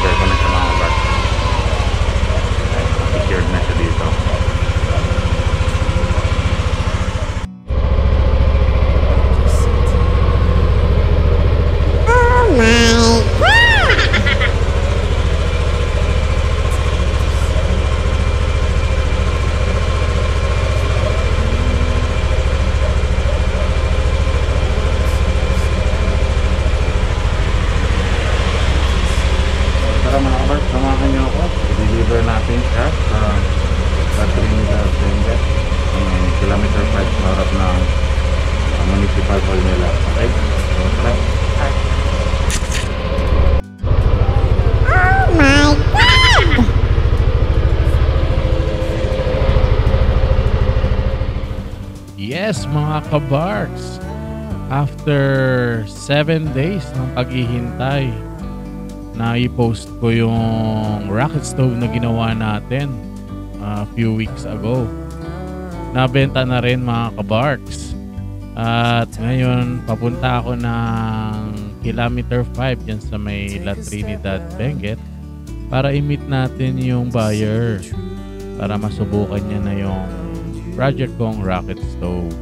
deliver ko na siya mga kabarks. Secured na siya dito. Tara mga kabarks, samahan niyo ako. I-deliver natin siya sa Trinidad Benguet. Kilometer 5 sa harap ng municipal hall nila. Okay? So, tara. Oh my God! Yes, mga kabarks, after 7 days ng paghihintay, na i-post ko yung rocket stove na ginawa natin a few weeks ago. Nabenta na rin mga kabarks. At ngayon, papunta ako ng kilometer 5 dyan sa may La Trinidad, Benguet para i-meet natin yung buyer para masubukan niya na yung project kong rocket stove.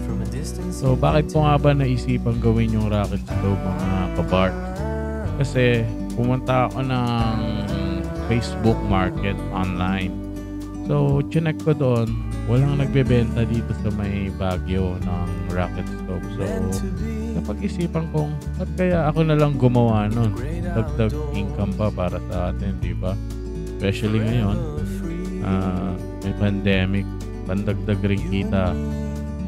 So, bakit ko nga ba naisipang gawin yung rocket stove mga kabarks? Kasi pumunta ako ng Facebook Market online. So, chinek ko doon. Walang nagbebenta dito sa may Baguio ng rocket stove. So, napag-isipan kong, ba't kaya ako na lang gumawa nun? Dagdag income pa para sa atin, di ba? Especially ngayon, may pandemic. Pandagdag rin kita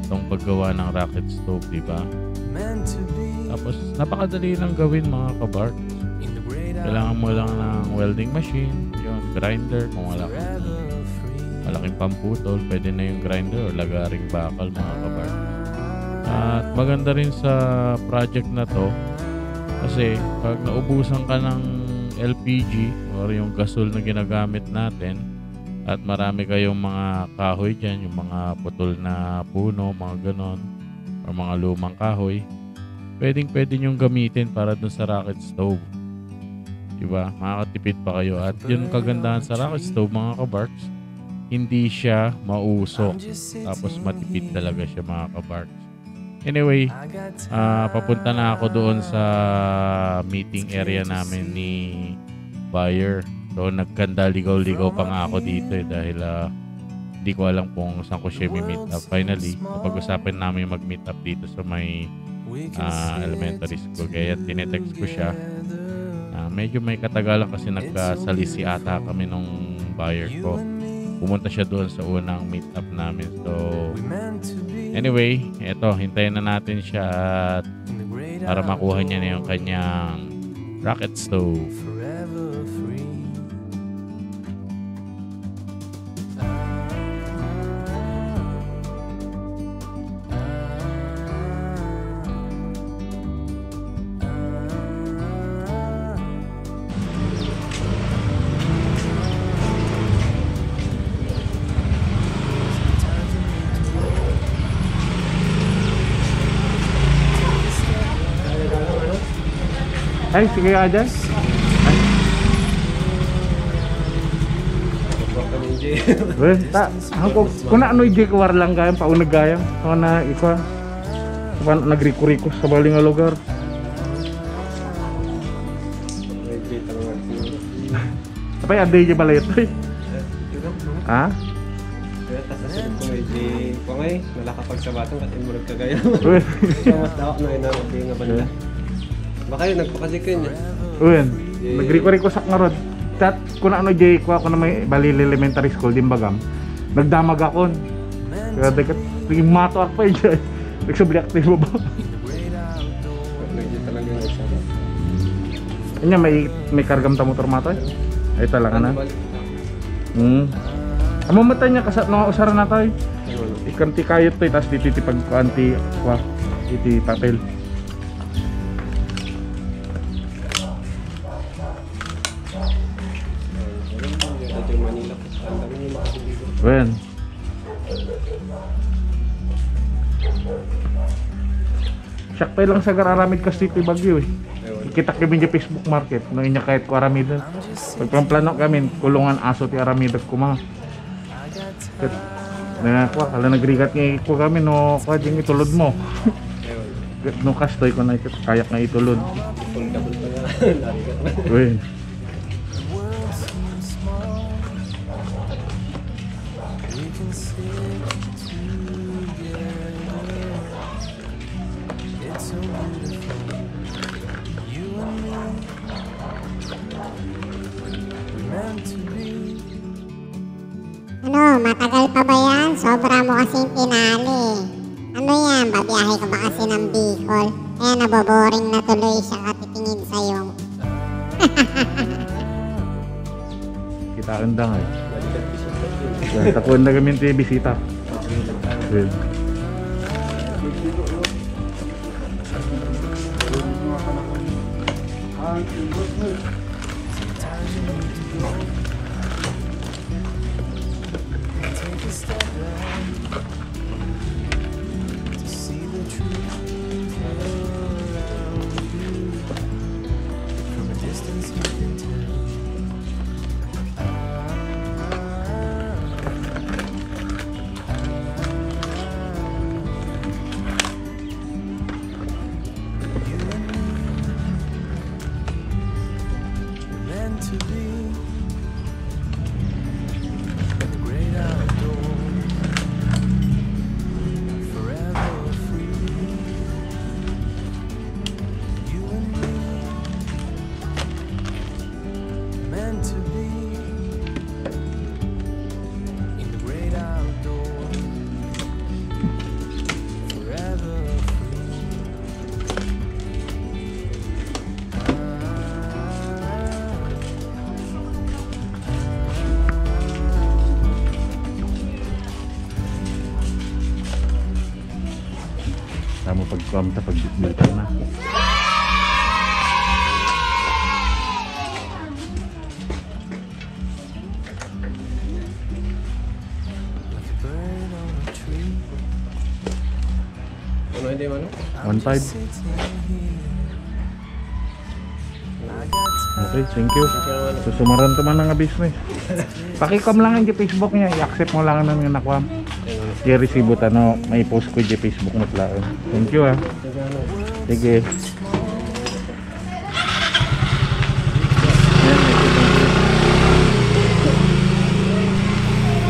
itong paggawa ng rocket stove, di ba? Tapos, napakadali lang gawin mga kabark. Kailangan mo lang ng welding machine, yun, grinder, kung wala kang malaking pamputol, pwede na yung grinder o lagaring bakal mga kabark. At maganda rin sa project na to kasi pag naubusan ka ng LPG or yung gasol na ginagamit natin at marami kayong mga kahoy dyan, yung mga putol na puno, mga ganon, or mga lumang kahoy, pwede nyong gamitin para dun sa rocket stove. Diba? Makakatipid pa kayo. At yun kagandahan sa rocket stove mga kabarks, hindi siya mausok. Tapos matipid talaga siya mga kabarks. Anyway, papunta na ako doon sa meeting area namin ni buyer. So nagkanda ligaw-ligaw pa nga ako dito dahil hindi ko alam kung saan ko siya meet up. Finally, napag-usapan namin mag-meet up dito sa may elementary school. Kaya tinetext ko siya. Medyo may katagalan kasi nagkasalisi ata kami nung buyer ko. Pumunta siya doon sa unang meet up namin. So, anyway, eto, hintayin na natin siya at para makuha niya na yung kanyang rocket stove. Ay, sige ka dyan. Well, kung ano yung war lang kayang paunag kayang kung na ikaw nagriko-rikos sa baling nga lugar. Apa yung aday dyan pala ito eh? Ha? Pangay, nalakapagsabatang kasi mo nagkagaya. Mas dawak na yun ang nga banda. Baka yun, nagpakasikin niya. Uyan, nagriko-rikos ak nga rod. Tat, kung ano jay ko ako na may Balil Elementary School din bagam, nagdamag ako. Kaya dekat, naging mato ako pa yun dyan. Nagsabliak na yung baba. Medyo talaga nagsaba. Kanya, may kargam ta motor mato eh. Ay talaga na. Amamatay niya kasat mga usaran na tayo. Ikanti kayot to, tapos dititipag ko anti, iti papel. Wen. Sakto lang sa Gararamid City Bagyo eh. kita kami di Facebook Market no inya kahit ko aramidan pagplano kami kulungan aso ti aramidan ko mga na ko ala nagrigat nga ko kami no kading itulod mo no kastoy ko na kayak nga itulod uy Ano, matagal pa ba yan? Sobra mo kasing tinali. Ano yan, babiyahe ka ba kasi ng Bicol? Kaya naboboring na tuloy siya katitingin sa'yo. kita undang ay takuan na kami ti bisita tamo pagkuam ta pagbitbitan na Ano hindi mo, ano? 1.5 okay thank you so sumaran to man nga business pakikam lang ang Facebook niya i-accept mo lang nang nakuam i-resibo no may post ko di Facebook mo tlaon thank you sige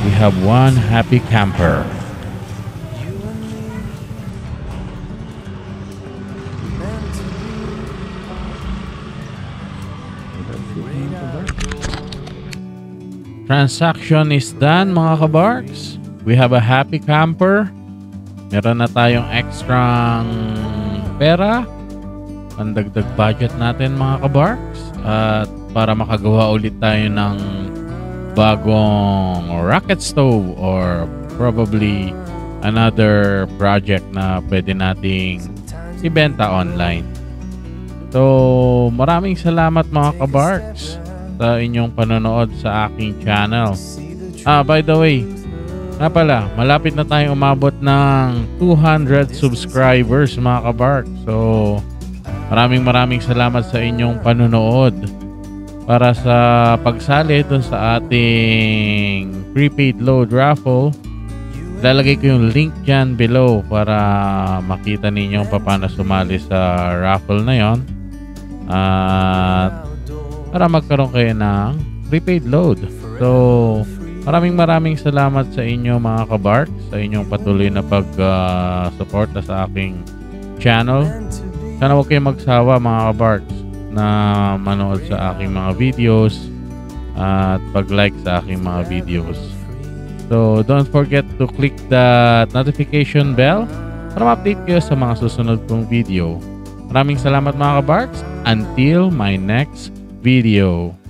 We have one happy camper. Transaction is done mga kabarks. We have a happy camper. Meron na tayong extra pera. Pandagdag budget natin mga kabarks. At para makagawa ulit tayo ng bagong rocket stove or probably another project na pwede nating ibenta online. So maraming salamat mga kabarks sa inyong panonood sa aking channel. By the way, nga pala, malapit na tayong umabot ng 200 subscribers mga kabark. So, maraming salamat sa inyong panonood. Para sa pagsali dun sa ating prepaid load raffle, lalagay ko yung link dyan below para makita ninyo paano sumali sa raffle na yon. At para magkaroon kayo ng prepaid load. So, maraming salamat sa inyo mga kabark sa inyong patuloy na pag-support sa aking channel. Sana huwag kayong magsawa mga kabark na manood sa aking mga videos at pag-like sa aking mga videos. So, don't forget to click the notification bell para ma-update kayo sa mga susunod kong video. Maraming salamat mga kabarks. Until my next video.